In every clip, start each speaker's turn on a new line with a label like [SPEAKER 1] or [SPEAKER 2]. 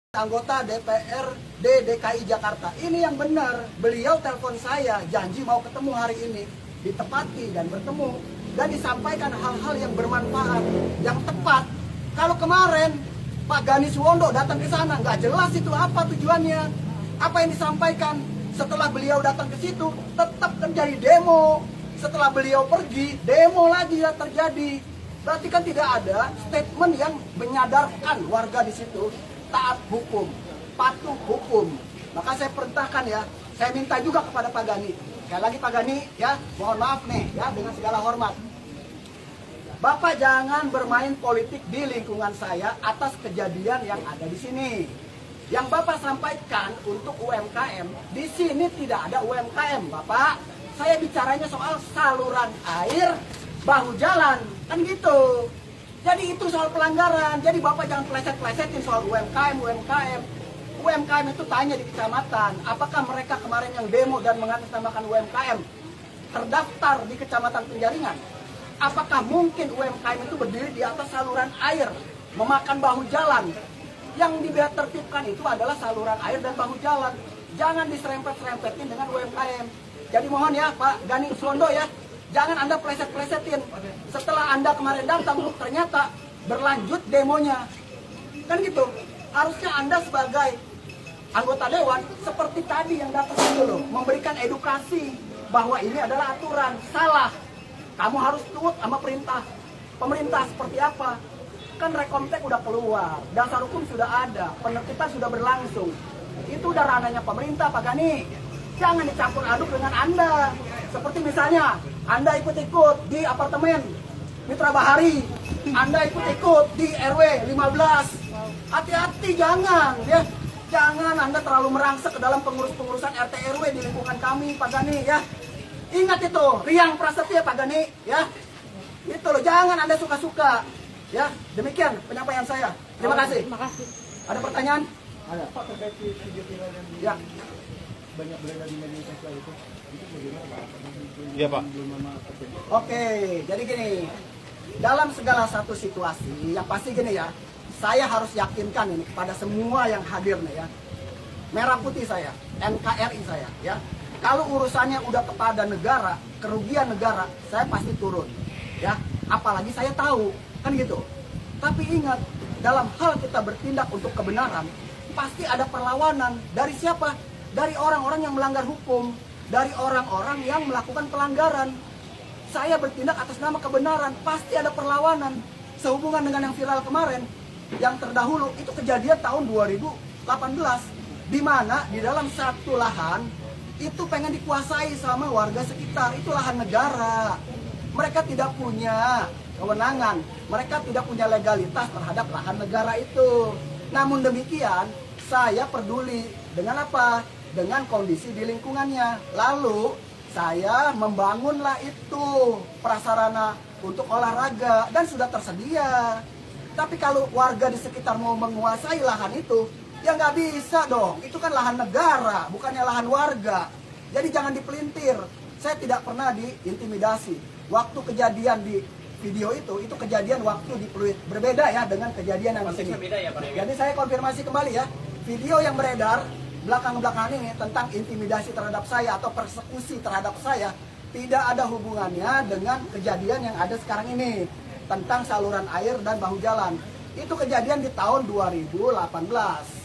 [SPEAKER 1] Anggota DPRD DKI Jakarta. Ini yang benar. Beliau telepon saya, janji mau ketemu hari ini, ditepati dan bertemu dan disampaikan hal-hal yang bermanfaat, yang tepat. Kalau kemarin Pak Gani Suwondo datang ke sana, nggak jelas itu apa tujuannya, apa yang disampaikan. Setelah beliau datang ke situ, tetap terjadi demo. Setelah beliau pergi, demo lagi yang terjadi. Berarti kan tidak ada statement yang menyadarkan warga di situ taat hukum, patuh hukum. Maka saya perintahkan ya, saya minta juga kepada Pak Gani. Sekali lagi Pak Gani ya, mohon maaf nih ya, dengan segala hormat. Bapak jangan bermain politik di lingkungan saya atas kejadian yang ada di sini. Yang Bapak sampaikan untuk UMKM, di sini tidak ada UMKM, Bapak. Saya bicaranya soal saluran air, bahu jalan, kan gitu. Jadi itu soal pelanggaran. Jadi Bapak jangan pleset-plesetin soal UMKM. UMKM itu tanya di kecamatan, apakah mereka kemarin yang demo dan mengatasnamakan UMKM terdaftar di Kecamatan Penjaringan? Apakah mungkin UMKM itu berdiri di atas saluran air, memakan bahu jalan? Yang ditertibkan itu adalah saluran air dan bahu jalan. Jangan diserempet-serempetin dengan UMKM. Jadi mohon ya Pak Gani Suwondo ya, jangan Anda pleset-plesetin. Setelah Anda kemarin datang, ternyata berlanjut demonya. Kan gitu. Harusnya Anda sebagai anggota dewan, seperti tadi yang datang itu loh, memberikan edukasi bahwa ini adalah aturan. Salah. Kamu harus turut sama perintah pemerintah seperti apa. Kan Rekomtek udah keluar, dasar hukum sudah ada, penertiban sudah berlangsung. Itu udah ranahnya pemerintah, Pak Gani. Jangan dicampur aduk dengan Anda. Seperti misalnya, Anda ikut-ikut di apartemen Mitra Bahari, Anda ikut-ikut di RW 15. Hati-hati, jangan ya. Jangan Anda terlalu merangsek ke dalam pengurus-pengurusan RT RW di lingkungan kami, Pak Gani ya. Ingat itu, Riang Prasetya Pak Gani ya. Itu loh, jangan Anda suka-suka. Ya, demikian penyampaian saya. Terima kasih.
[SPEAKER 2] Terima kasih.
[SPEAKER 1] Ada pertanyaan?
[SPEAKER 3] Ada. Pak, terkait video viral yang
[SPEAKER 1] Ya.
[SPEAKER 3] banyak beredar di media sosial itu bagaimana Pak?
[SPEAKER 4] Iya Pak.
[SPEAKER 1] Oke, jadi gini. Dalam segala satu situasi, yang pasti gini ya, saya harus yakinkan ini kepada semua yang hadir nih ya. Merah putih saya, NKRI saya ya. Kalau urusannya udah kepada negara, kerugian negara, saya pasti turun. Ya, apalagi saya tahu, kan gitu. Tapi ingat, dalam hal kita bertindak untuk kebenaran, pasti ada perlawanan. Dari siapa? Dari orang-orang yang melanggar hukum, dari orang-orang yang melakukan pelanggaran. Saya bertindak atas nama kebenaran, pasti ada perlawanan. Sehubungan dengan yang viral kemarin, yang terdahulu, itu kejadian tahun 2018, di mana di dalam satu lahan, itu pengen dikuasai sama warga sekitar. Itu lahan negara. Mereka tidak punya kewenangan, mereka tidak punya legalitas terhadap lahan negara itu. Namun demikian, saya peduli dengan apa? Dengan kondisi di lingkungannya. Lalu saya membangunlah itu prasarana untuk olahraga dan sudah tersedia. Tapi kalau warga di sekitar mau menguasai lahan itu, ya nggak bisa dong. Itu kan lahan negara, bukannya lahan warga. Jadi jangan dipelintir. Saya tidak pernah diintimidasi. Waktu kejadian di video itu kejadian waktu di Pluit. Berbeda ya dengan kejadian yang di sini.
[SPEAKER 2] Ya,
[SPEAKER 1] Jadi saya konfirmasi kembali ya. Video yang beredar belakang-belakangan ini tentang intimidasi terhadap saya atau persekusi terhadap saya tidak ada hubungannya dengan kejadian yang ada sekarang ini tentang saluran air dan bahu jalan. Itu kejadian di tahun 2018.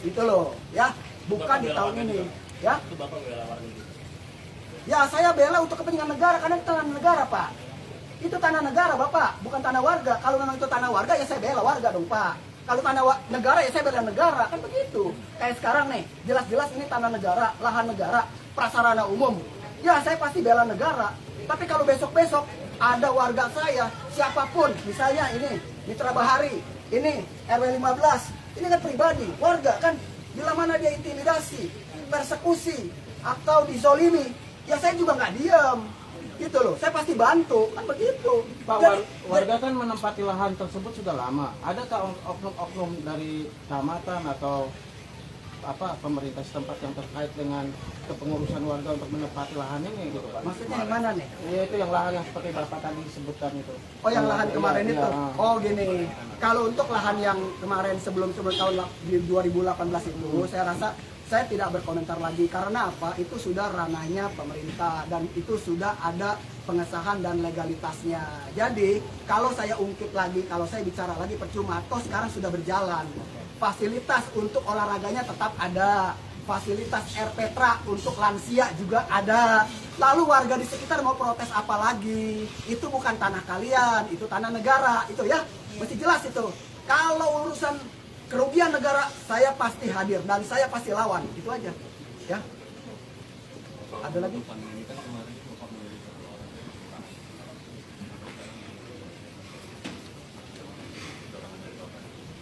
[SPEAKER 1] Itu loh ya. Bukan di tahun ini ya. Ya, saya bela untuk kepentingan negara karena itu tanah negara, Pak. Itu tanah negara, Bapak, bukan tanah warga. Kalau memang itu tanah warga, ya saya bela warga dong, Pak. Kalau tanah negara, ya saya bela negara. Kan begitu. Kayak sekarang nih, jelas-jelas ini tanah negara, lahan negara, prasarana umum. Ya, saya pasti bela negara. Tapi kalau besok-besok ada warga saya, siapapun, misalnya ini, Mitra Bahari, ini, RW 15, ini kan pribadi, warga kan. Bila mana dia intimidasi, persekusi, atau dizolimi, ya saya juga nggak diam. Gitu loh, saya pasti bantu, kan begitu.
[SPEAKER 3] Pak, warga kan menempati lahan tersebut sudah lama. Adakah oknum-oknum dari kecamatan atau
[SPEAKER 2] pemerintah setempat yang terkait dengan kepengurusan warga untuk menempati lahan ini gitu Pak.
[SPEAKER 1] Maksudnya yang mana nih?
[SPEAKER 2] Ya, itu yang lahan yang seperti Bapak tadi sebutkan itu.
[SPEAKER 1] Oh, yang lahan kemarin
[SPEAKER 2] Iya,
[SPEAKER 1] itu.
[SPEAKER 2] iya.
[SPEAKER 1] Oh, gini. Kalau untuk lahan yang kemarin sebelum tahun di 2018 itu, saya rasa saya tidak berkomentar lagi karena apa? Itu sudah ranahnya pemerintah dan itu sudah ada pengesahan dan legalitasnya. Jadi, kalau saya ungkit lagi, kalau saya bicara lagi percuma, toh sekarang sudah berjalan. Fasilitas untuk olahraganya tetap ada. Fasilitas air petra untuk lansia juga ada. Lalu warga di sekitar mau protes apa lagi? Itu bukan tanah kalian, itu tanah negara, itu ya. Mesti jelas itu. Kalau urusan kerugian negara, saya pasti hadir dan saya pasti lawan. Itu aja. Ya. Ada lagi?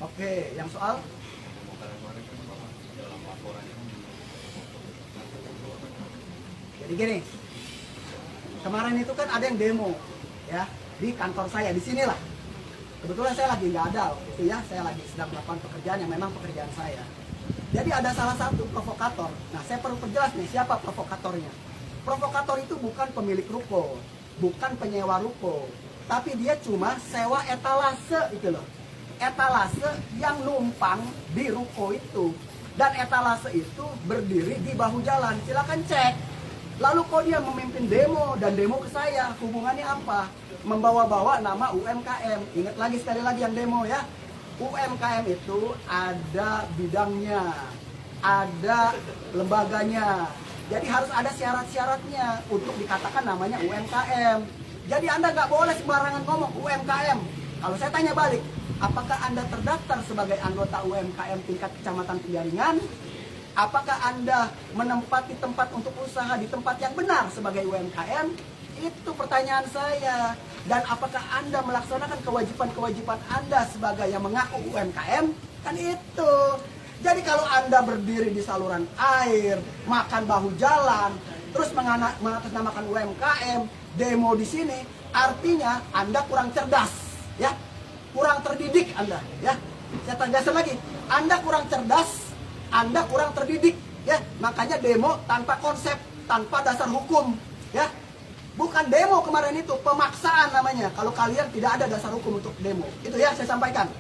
[SPEAKER 1] Oke, yang soal? Jadi gini, kemarin itu kan ada yang demo, ya, di kantor saya, di sinilah. Kebetulan saya lagi nggak ada, itu ya, saya lagi sedang melakukan pekerjaan yang memang pekerjaan saya. Jadi ada salah satu provokator. Nah, saya perlu perjelas nih, siapa provokatornya? Provokator itu bukan pemilik ruko, bukan penyewa ruko, tapi dia cuma sewa etalase itu loh. Etalase yang numpang di ruko itu. Dan etalase itu berdiri di bahu jalan, silakan cek. Lalu kok dia memimpin demo dan demo ke saya, hubungannya apa? Membawa-bawa nama UMKM. Ingat lagi sekali lagi yang demo ya. UMKM itu ada bidangnya, ada lembaganya. Jadi harus ada syarat-syaratnya untuk dikatakan namanya UMKM. Jadi Anda nggak boleh sembarangan ngomong UMKM. Kalau saya tanya balik, apakah Anda terdaftar sebagai anggota UMKM tingkat kecamatan Penjaringan? Apakah Anda menempati tempat untuk usaha di tempat yang benar sebagai UMKM? Itu pertanyaan saya. Dan apakah Anda melaksanakan kewajiban-kewajiban Anda sebagai yang mengaku UMKM? Kan itu. Jadi kalau Anda berdiri di saluran air, makan bahu jalan, terus mengatasnamakan UMKM, demo di sini, artinya Anda kurang cerdas, ya, kurang terdidik Anda, ya. Saya tegaskan lagi, Anda kurang cerdas, Anda kurang terdidik, ya. Makanya demo tanpa konsep, tanpa dasar hukum, ya. Bukan demo kemarin itu, pemaksaan namanya. Kalau kalian tidak ada dasar hukum untuk demo, itu ya saya sampaikan.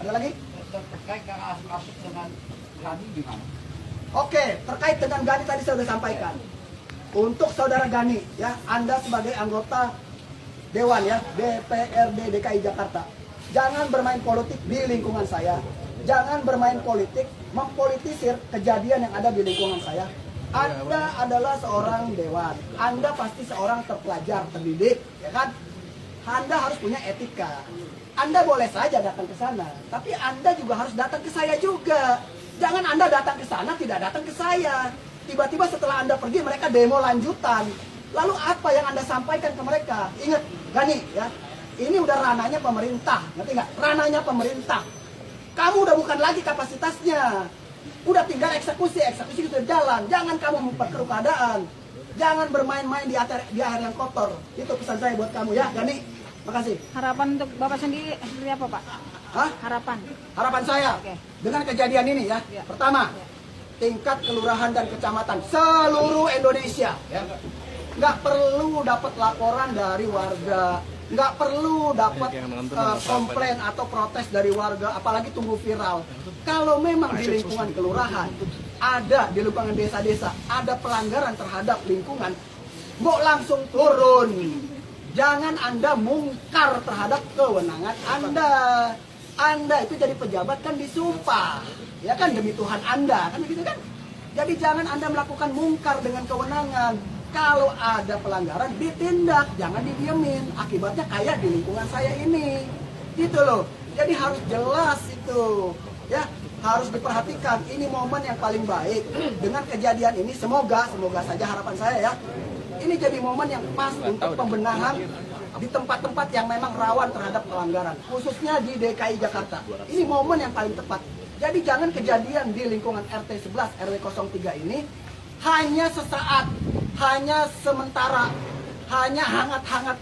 [SPEAKER 1] Ada lagi?
[SPEAKER 4] Terkait kasus dengan Gani gimana?
[SPEAKER 1] Oke, terkait dengan Gani tadi saya sudah sampaikan. Untuk saudara Gani, ya, Anda sebagai anggota Dewan ya, DPRD DKI Jakarta, jangan bermain politik di lingkungan saya. Jangan bermain politik, mempolitisir kejadian yang ada di lingkungan saya. Anda adalah seorang dewan, Anda pasti seorang terpelajar, terdidik, ya kan? Anda harus punya etika. Anda boleh saja datang ke sana, tapi Anda juga harus datang ke saya juga. Jangan Anda datang ke sana, tidak datang ke saya. Tiba-tiba setelah Anda pergi, mereka demo lanjutan. Lalu apa yang Anda sampaikan ke mereka? Ingat, Gani, ya, ini udah ranahnya pemerintah, ngerti nggak? Ranahnya pemerintah. Kamu udah bukan lagi kapasitasnya. Udah tinggal eksekusi itu jalan. Jangan kamu memperkeruh keadaan. Jangan bermain-main di air yang kotor. Itu pesan saya buat kamu ya, Gani. Makasih.
[SPEAKER 5] Harapan untuk Bapak sendiri seperti apa, Pak?
[SPEAKER 1] Hah?
[SPEAKER 5] Harapan.
[SPEAKER 1] Harapan saya
[SPEAKER 5] Oke.
[SPEAKER 1] dengan kejadian ini ya.
[SPEAKER 5] Ya.
[SPEAKER 1] Pertama, tingkat kelurahan dan kecamatan seluruh Indonesia. Ya. Nggak perlu dapat laporan dari warga, nggak perlu dapat komplain atau protes dari warga, apalagi tunggu viral. Kalau memang di lingkungan kelurahan ada, di lingkungan desa-desa ada pelanggaran terhadap lingkungan, mau langsung turun. Jangan Anda mungkar terhadap kewenangan Anda. Anda itu jadi pejabat kan disumpah, ya kan, demi Tuhan Anda, kan begitu kan? Jadi jangan Anda melakukan mungkar dengan kewenangan. Kalau ada pelanggaran ditindak, jangan didiemin. Akibatnya kayak di lingkungan saya ini, gitu loh. Jadi harus jelas itu, ya, harus diperhatikan. Ini momen yang paling baik. Dengan kejadian ini, semoga saja harapan saya ya, ini jadi momen yang pas untuk pembenahan di tempat-tempat yang memang rawan terhadap pelanggaran, khususnya di DKI Jakarta. Ini momen yang paling tepat. Jadi jangan kejadian di lingkungan RT 11 RW 03 ini hanya sesaat, hanya sementara, hanya hangat-hangat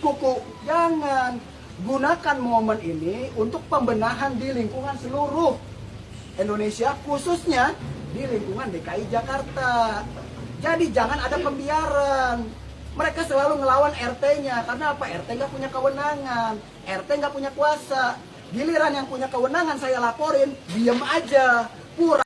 [SPEAKER 1] kuku. Jangan, gunakan momen ini untuk pembenahan di lingkungan seluruh. Indonesia, khususnya di lingkungan DKI Jakarta. Jadi jangan ada pembiaran. Mereka selalu ngelawan RT-nya. Karena apa? RT nggak punya kewenangan. RT nggak punya kuasa. Giliran yang punya kewenangan saya laporin, diem aja. Pura